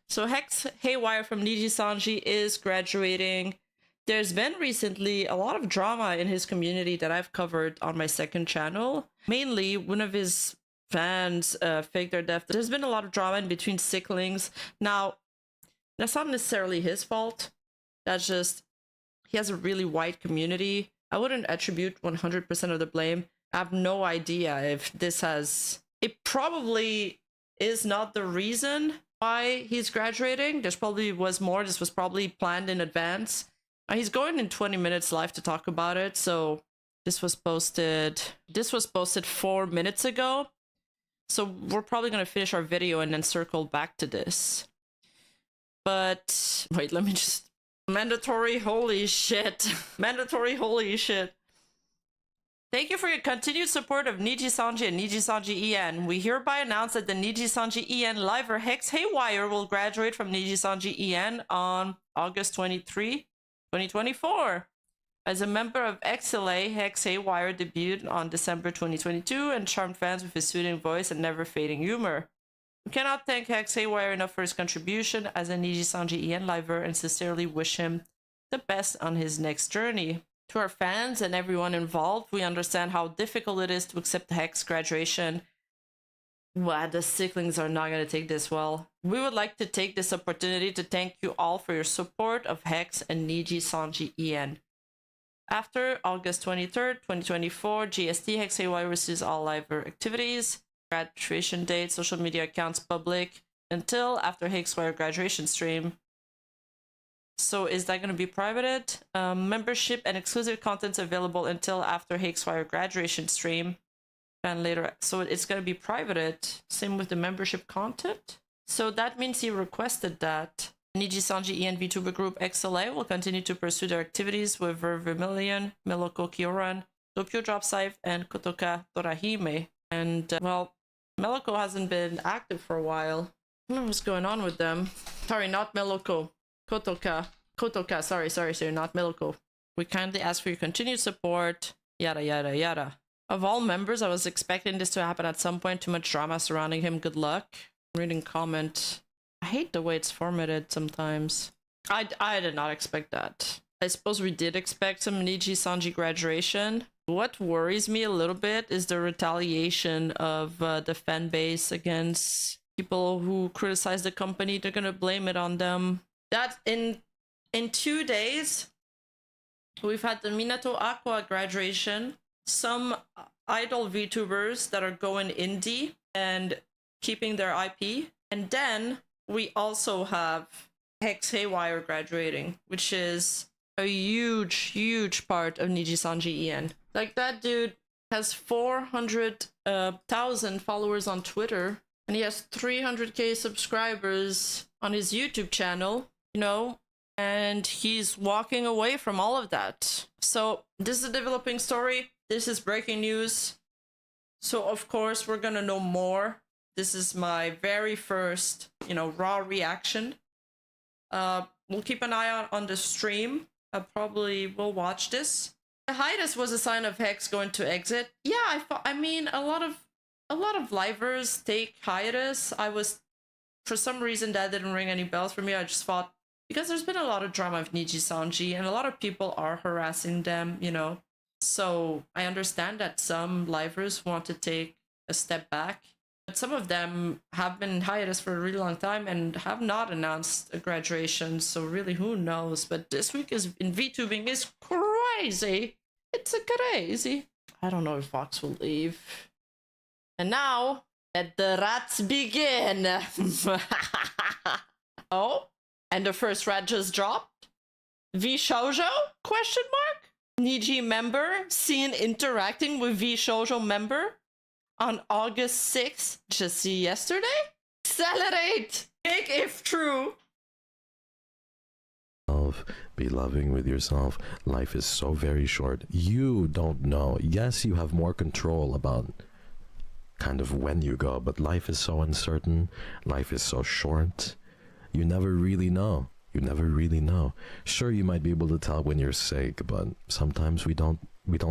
So Hex Haywire from NijiSanji is graduating. There's been recently a lot of drama in his community that I've covered on my second channel. Mainly, one of his fans faked their death. There's been a lot of drama in between sicklings. Now, that's not necessarily his fault. That's just, he has a really wide community. I wouldn't attribute 100% of the blame. I have no idea if this has... It probably is not the reason why he's graduating. There's probably was more. This was probably planned in advance. He's going in 20 minutes live to talk about it. So this was posted 4 minutes ago. So we're probably going to finish our video and then circle back to this. But wait, let me just... Mandatory holy shit. Mandatory holy shit. Thank you for your continued support of NijiSanji and NijiSanji-EN. We hereby announce that the NijiSanji-EN Liver Hex Haywire will graduate from NijiSanji-EN on August 23, 2024. As a member of XLA, Hex Haywire debuted on December 2022 and charmed fans with his soothing voice and never-fading humor. We cannot thank Hex Haywire enough for his contribution as a NijiSanji-EN Liver and sincerely wish him the best on his next journey. To our fans and everyone involved, we understand how difficult it is to accept Hex graduation. Wow, the sicklings are not going to take this well. We would like to take this opportunity to thank you all for your support of Hex and NijiSanji-EN. After August 23rd, 2024, GST Hex Haywire receives all live activities, graduation date, social media accounts public, until after Hex Haywire graduation stream. So is that going to be privated? Membership and exclusive contents available until after Hex Haywire graduation stream. And later, so it's going to be privated. Same with the membership content. So that means he requested that. NijiSanji-EN VTuber group XLA will continue to pursue their activities with Vermilion, Meloko Kyoran, Tokyo Drop Scythe, and Kotoka Torahime. And, well, Meloko hasn't been active for a while. I don't know what's going on with them. Sorry, not Meloko. Kotoka, sorry, not Meloko. We kindly ask for your continued support, yada yada yada. Of all members, I was expecting this to happen at some point. Too much drama surrounding him. Good luck. Reading comment. I hate the way it's formatted sometimes. I did not expect that. I suppose we did expect some NijiSanji graduation. What worries me a little bit is the retaliation of the fan base against people who criticize the company. They're gonna blame it on them. That in 2 days, we've had the Minato Aqua graduation, some idol VTubers that are going indie and keeping their IP, and then we also have Hex Haywire graduating, which is a huge part of NijiSanji-EN. Like, that dude has 400,000 followers on Twitter, and he has 300k subscribers on his YouTube channel. You know, and he's walking away from all of that. So this is a developing story. This is breaking news. So of course we're gonna know more. This is my very first, you know, raw reaction. We'll keep an eye out on the stream. I probably will watch this. The hiatus was a sign of Hex going to exit. Yeah, I mean a lot of livers take hiatus. For some reason that didn't ring any bells for me. I just thought, because there's been a lot of drama with NijiSanji and a lot of people are harassing them, you know. So I understand that some livers want to take a step back, but some of them have been in hiatus for a really long time and have not announced a graduation. So really, who knows? But this week in VTubing is crazy. It's crazy. I don't know if Vox will leave. And now, let the rats begin. Oh, and the first rat just dropped. V Shoujo? Question mark? Niji member seen interacting with V Shoujo member on August 6th, just yesterday? Accelerate! Big if true. Be loving with yourself. Life is so very short. You don't know. Yes, you have more control about kind of when you go, but life is so uncertain. Life is so short. You never really know. You never really know. Sure, you might be able to tell when you're sick, but sometimes we don't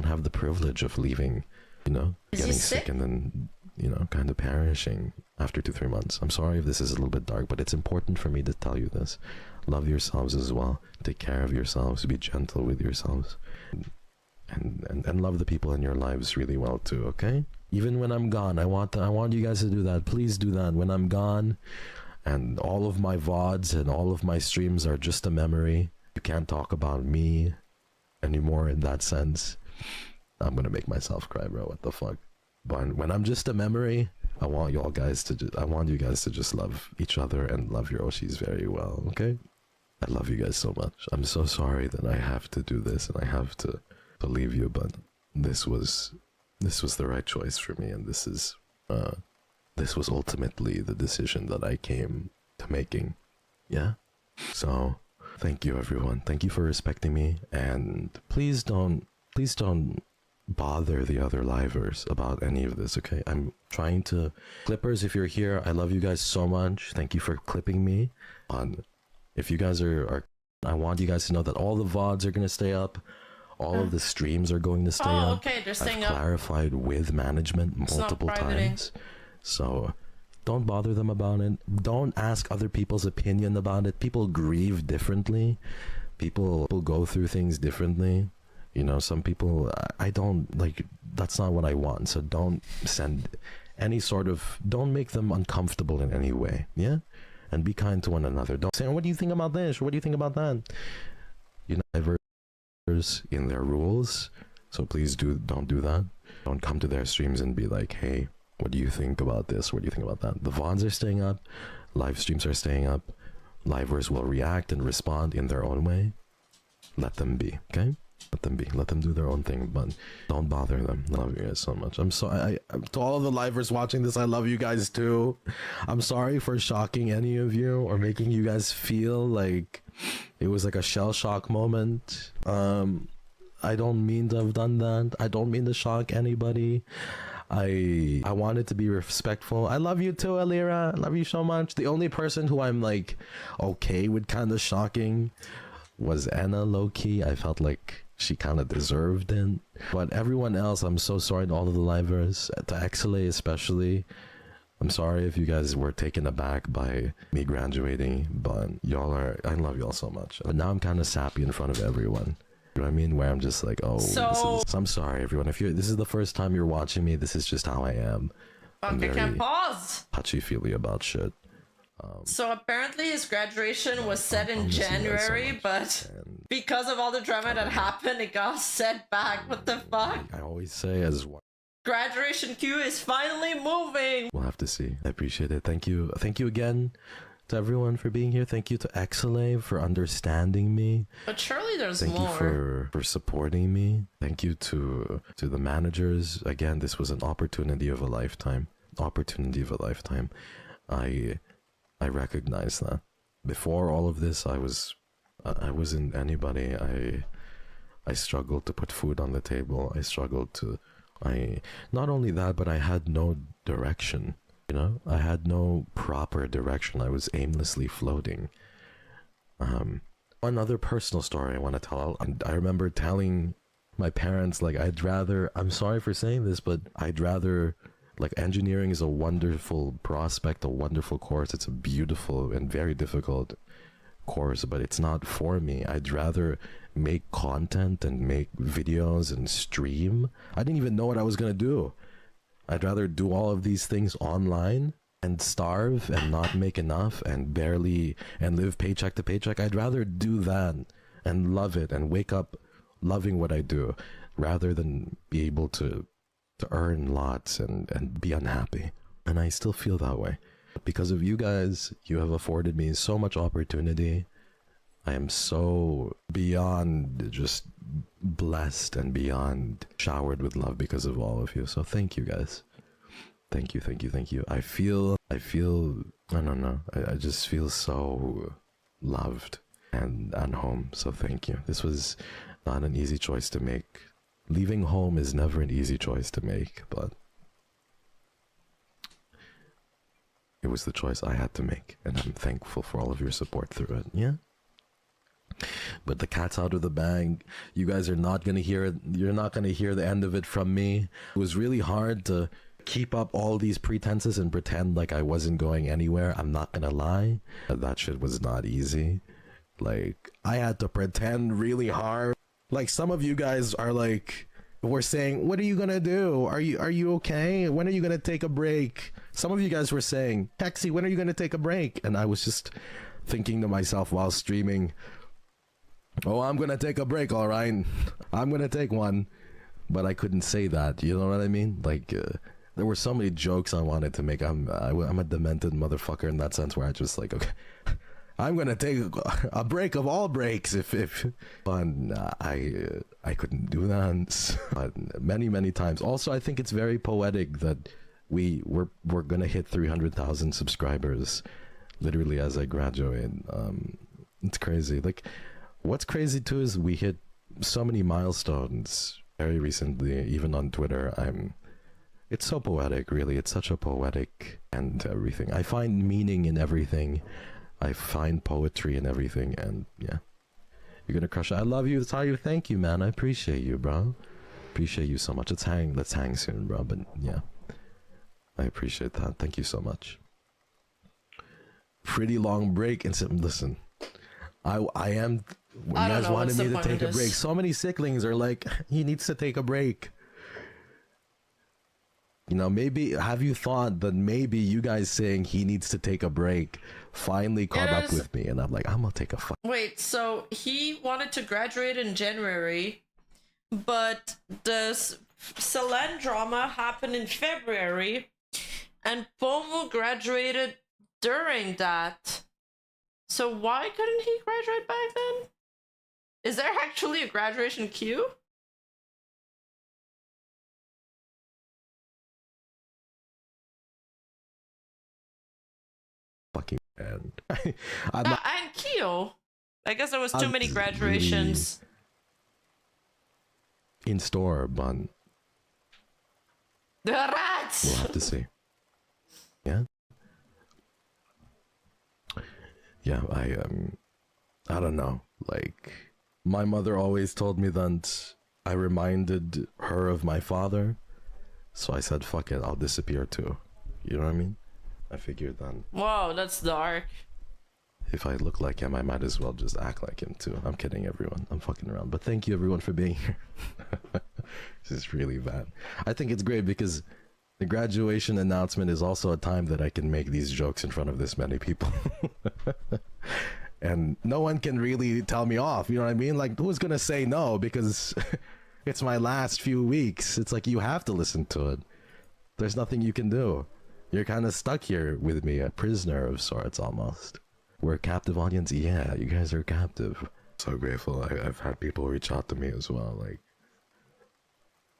have the privilege of leaving, you know, getting sick and then you know, kind of perishing after 2-3 months. I'm sorry if this is a little bit dark, but it's important for me to tell you this. Love yourselves as well. Take care of yourselves. Be gentle with yourselves. And love the people in your lives really well too, okay? Even when I'm gone, I want you guys to do that. Please do that. When I'm gone and all of my VODs and all of my streams are just a memory, you can't talk about me anymore in that sense. I'm gonna make myself cry, bro. What the fuck? But when I'm just a memory, I want you guys to just love each other and love your Oshis very well, okay? I love you guys so much. I'm so sorry that I have to do this and I have to leave you, but this was the right choice for me, and this was ultimately the decision that I came to making. Yeah? So, thank you everyone. Thank you for respecting me, and please don't bother the other livers about any of this, okay? I'm trying to... Clippers, if you're here, I love you guys so much. Thank you for clipping me. If you guys are I want you guys to know that all the VODs are gonna stay up. All of the streams are going to stay up. Okay, they're staying I've up. clarified with management multiple times. So don't bother them about it. Don't ask other people's opinion about it. People grieve differently. People go through things differently. You know, some people, I don't, like, that's not what I want. So don't send any sort of, don't make them uncomfortable in any way. Yeah? And be kind to one another. Don't say, what do you think about this? What do you think about that? You know, in their rules, so please don't do that. Don't come to their streams and be like, hey, what do you think about this? What do you think about that? The VODs are staying up, live streams are staying up, livers will react and respond in their own way. Let them be, okay? Let them be. Let them do their own thing, but don't bother them. I love you guys so much. I'm sorry. To all of the livers watching this, I love you guys too. I'm sorry for shocking any of you or making you guys feel like it was like a shell shock moment. I don't mean to have done that. I don't mean to shock anybody. I wanted to be respectful. I love you too, Alira. I love you so much. The only person who I'm like okay with kind of shocking was Anna, low-key. I felt like she kind of deserved it. But everyone else, I'm so sorry to all of the livers, to Exile especially. I'm sorry if you guys were taken aback by me graduating, but I love y'all so much. But now I'm kind of sappy in front of everyone. You know what I mean? Where I'm just like, oh, so I'm sorry everyone. If this is the first time you're watching me, this is just how I am. Fuck, I can't pause. Touchy-feely about shit. So apparently his graduation was set in January, but because of all the drama that happened, it got set back. What the fuck? I always say as one. Graduation queue is finally moving. We'll have to see. I appreciate it. Thank you again to everyone for being here. Thank you to Exile for understanding me. But surely there's more. Thank you for supporting me. Thank you to the managers. Again, this was an opportunity of a lifetime. Opportunity of a lifetime. I recognize that. Before all of this, I wasn't anybody. I struggled to put food on the table. Not only that, but I had no direction. You know, I had no proper direction. I was aimlessly floating. One other personal story I want to tell. I remember telling my parents, like, I'm sorry for saying this, but I'd rather, like, engineering is a wonderful prospect, a wonderful course. It's a beautiful and very difficult course, but it's not for me. I'd rather make content and make videos and stream. I didn't even know what I was gonna do. I'd rather do all of these things online and starve and not make enough and live paycheck to paycheck. I'd rather do that and love it and wake up loving what I do rather than be able to earn lots and be unhappy. And I still feel that way. Because of you guys, you have afforded me so much opportunity. I am so beyond just blessed and beyond showered with love because of all of you. So thank you guys. Thank you, thank you, thank you. I feel, I don't know. I just feel so loved and home. So thank you. This was not an easy choice to make. Leaving home is never an easy choice to make, but it was the choice I had to make, and I'm thankful for all of your support through it. Yeah. But the cat's out of the bag. You guys are not gonna hear it. You're not gonna hear the end of it from me. It was really hard to keep up all these pretenses and pretend like I wasn't going anywhere. I'm not gonna lie, that shit was not easy. Like, I had to pretend really hard. Like, some of you guys are like, were saying, what are you gonna do? Are you okay? When are you gonna take a break? Some of you guys were saying, Hexy, when are you gonna take a break? And I was just thinking to myself while streaming, oh, I'm gonna take a break, all right. I'm gonna take one. But I couldn't say that, you know what I mean? Like, there were so many jokes I wanted to make. I'm a demented motherfucker in that sense, where I just like, okay, I'm gonna take a break of all breaks if but I couldn't do that. But many times. Also, I think it's very poetic that we're gonna hit 300,000 subscribers literally as I graduate. It's crazy. Like, what's crazy too is we hit so many milestones very recently, even on Twitter. It's so poetic, really. It's such a poetic and everything. I find meaning in everything. I find poetry in everything, and yeah. You're gonna crush it. I love you, Tayu. Thank you, man. I appreciate you, bro. Appreciate you so much. Let's hang soon, bro. But yeah, I appreciate that. Thank you so much. Pretty long break, and listen, I am. You guys wanted me to take a break. So many sicklings are like, he needs to take a break. You know, maybe, have you thought that maybe you guys saying he needs to take a break finally caught up with me? And I'm like, I'm gonna take a Wait, so he wanted to graduate in January, but the Selen drama happened in February, and Pomu graduated during that. So why couldn't he graduate back then? Is there actually a graduation queue? Fucking man. And Kyo. I guess there was too many graduations really in store, but the rats. We'll have to see. Yeah. Yeah, I don't know. Like, my mother always told me that I reminded her of my father, so I said, fuck it, I'll disappear too. You know what I mean? I figured then. Whoa, that's dark. If I look like him, I might as well just act like him too. I'm kidding, everyone. I'm fucking around. But thank you, everyone, for being here. This is really bad. I think it's great because the graduation announcement is also a time that I can make these jokes in front of this many people. And no one can really tell me off, you know what I mean? Like, who's gonna say no? Because it's my last few weeks. It's like, you have to listen to it. There's nothing you can do. You're kind of stuck here with me, a prisoner of sorts, almost. We're a captive audience. Yeah, you guys are captive. So grateful. I've had people reach out to me as well, like,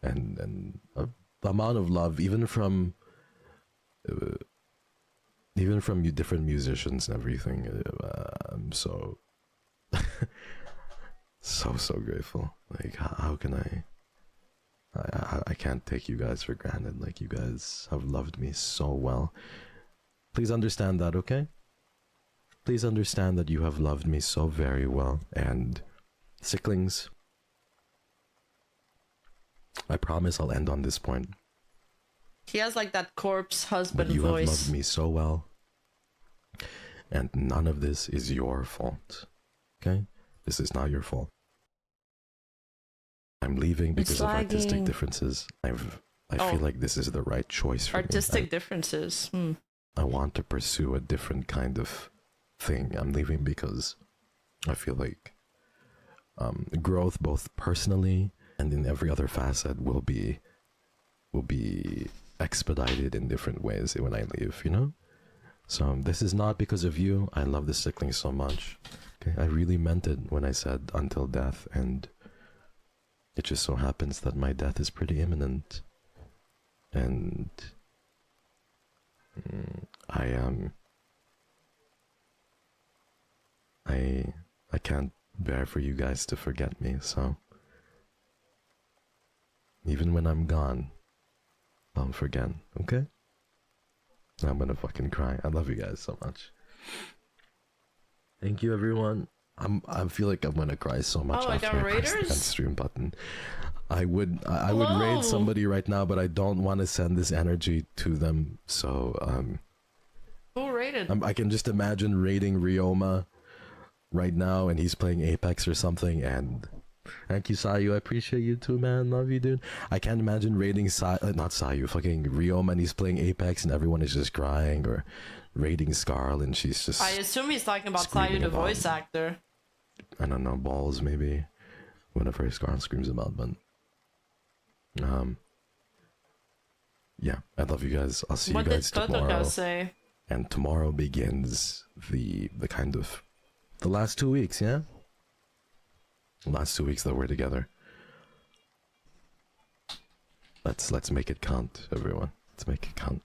and the amount of love, even from you different musicians and everything. I'm so so grateful. Like, how can I can't take you guys for granted. Like, you guys have loved me so well. Please understand that, okay? Please understand that you have loved me so very well. And sicklings, I promise I'll end on this point. He has like that corpse husband you voice. You have loved me so well. And none of this is your fault. Okay? This is not your fault. I'm leaving because of artistic differences. I feel like this is the right choice for me. Artistic differences. I want to pursue a different kind of thing. I'm leaving because I feel like growth, both personally and in every other facet, will be expedited in different ways when I leave, you know? So this is not because of you. I love the sickling so much. Okay, I really meant it when I said until death, and it just so happens that my death is pretty imminent. And I can't bear for you guys to forget me, so even when I'm gone, don't forget, okay? I'm gonna fucking cry. I love you guys so much. Thank you, everyone. I feel like I'm gonna cry so much after I press the end stream button. I would Hello. raid somebody right now, but I don't want to send this energy to them. So Who rated? I can just imagine raiding Ryoma right now, and he's playing Apex or something. And thank you, Sayu. I appreciate you too, man. Love you, dude. I can't imagine raiding not Sayu, fucking Ryoma, and he's playing Apex, and everyone is just crying, or raiding Scarl, and she's just. I assume he's talking about screaming Sayu, the about, voice actor. I don't know, balls maybe. Whatever Scarl screams about, but yeah, I love you guys. I'll see you guys tomorrow. What did Kotoka say? And tomorrow begins the kind of the last 2 weeks, yeah? The last 2 weeks that we're together. Let's make it count, everyone. Let's make it count.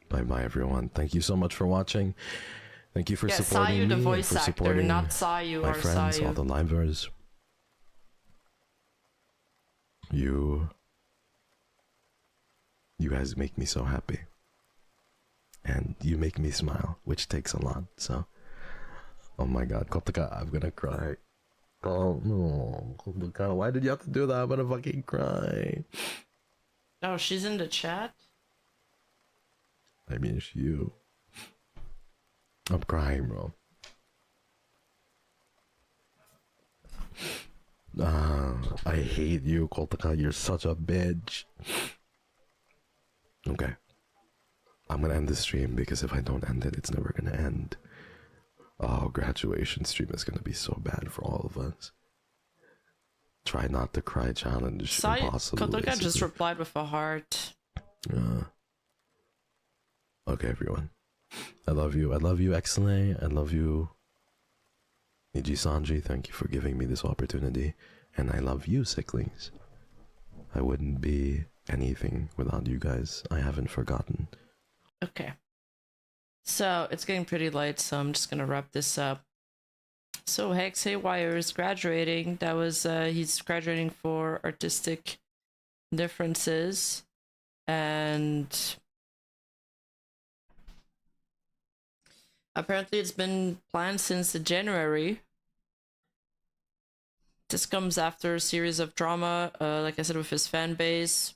Bye bye, everyone. Thank you so much for watching. Thank you for supporting Sayu, me, the voice for actor, supporting not Sayu my or friends, Sayu. all the livers. You guys make me so happy. And you make me smile, which takes a lot, so. Oh my god, Kotaka, I'm gonna cry. Oh no, Kotaka, why did you have to do that? I'm gonna fucking cry. Oh, she's in the chat? I mean, it's you. I'm crying, bro. I hate you, Kotaka. You're such a bitch. Okay. I'm gonna end the stream because if I don't end it, it's never gonna end. Oh, graduation stream is gonna be so bad for all of us. Try not to cry challenge. Impossible. Kotoka just replied with a heart. Okay, everyone. I love you. I love you, Exley. I love you, Niji Sanji. Thank you for giving me this opportunity. And I love you, Sicklings. I wouldn't be anything without you guys. I haven't forgotten. Okay. So, it's getting pretty late, so I'm just gonna wrap this up. So, Hex Haywire is graduating. That was, he's graduating for artistic differences. And apparently it's been planned since January. This comes after a series of drama, like I said, with his fan base.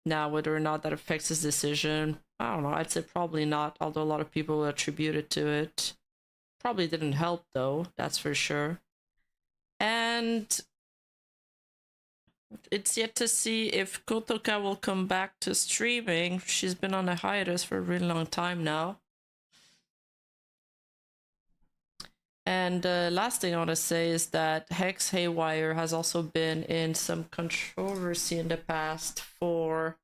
Now, whether or not that affects his decision, I don't know. I'd say probably not, although a lot of people attribute it to it. Probably didn't help, though, that's for sure. And it's yet to see if Kotoka will come back to streaming. She's been on a hiatus for a really long time now. And the last thing I want to say is that Hex Haywire has also been in some controversy in the past for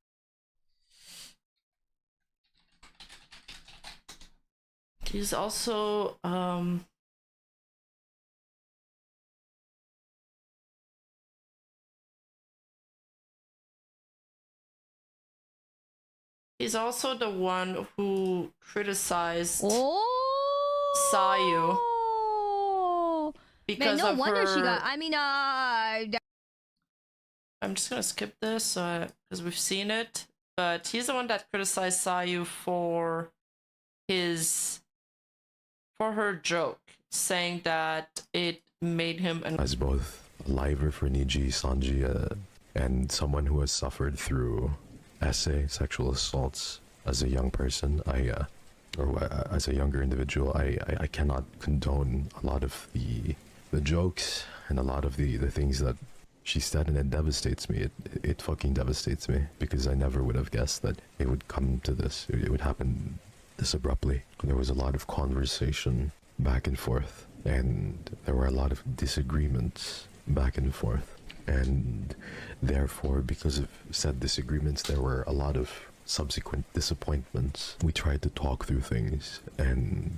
he's also he's also the one who criticized Sayu. Because Man, no of wonder her... she got. I mean, I'm just gonna skip this because we've seen it. But he's the one that criticized Sayu for her joke, saying that it made him as both a liver for Niji Sanji and someone who has suffered through sexual assaults as a young person. Or as a younger individual, I cannot condone a lot of the jokes and a lot of the things that she said, and it devastates me. It fucking devastates me because I never would have guessed that it would come to this. It would happen this abruptly. There was a lot of conversation back and forth, and there were a lot of disagreements back and forth, and therefore, because of said disagreements, there were a lot of subsequent disappointments. We tried to talk through things, and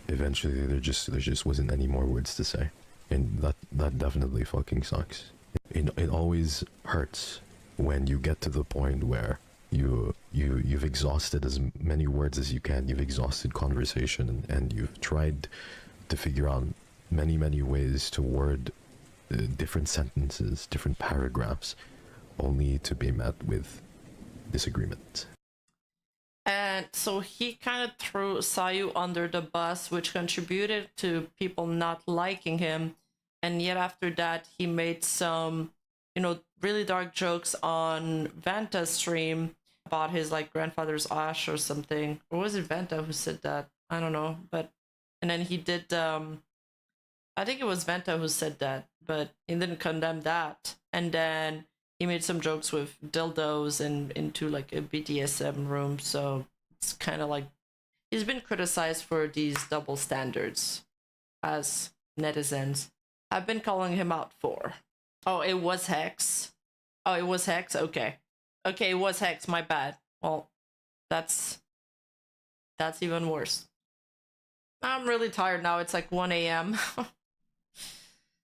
eventually there just wasn't any more words to say, and that definitely fucking sucks. It always hurts when you get to the point where you've exhausted as many words as you can. You've exhausted conversation, and you've tried to figure out many ways to word different sentences, different paragraphs, only to be met with disagreement. And so he kind of threw Sayu under the bus, which contributed to people not liking him. and yet after that he made some, you know, really dark jokes on Vanta's stream about his like grandfather's ash or something. Or was it Vanta who said that? I don't know. But and then he did I think it was Vanta who said that, but he didn't condemn that. And then he made some jokes with dildos and into like a BDSM room, so it's kind of like he's been criticized for these double standards, as netizens have been calling him out for. Oh, it was Hex. Oh, it was Hex? Okay. Okay, it was Hex, my bad. Well, that's even worse. I'm really tired now. It's like 1 a.m.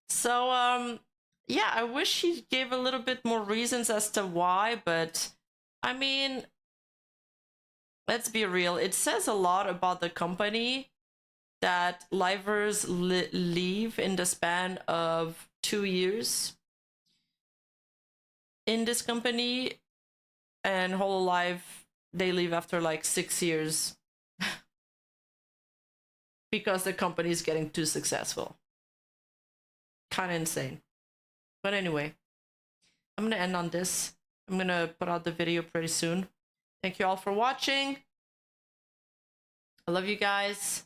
So, yeah, I wish he gave a little bit more reasons as to why, but I mean, let's be real. It says a lot about the company that livers leave in the span of 2 years in this company, and Hololive, they leave after like 6 years because the company is getting too successful. Kind of insane. But anyway, I'm gonna end on this. I'm gonna put out the video pretty soon. Thank you all for watching. I love you guys.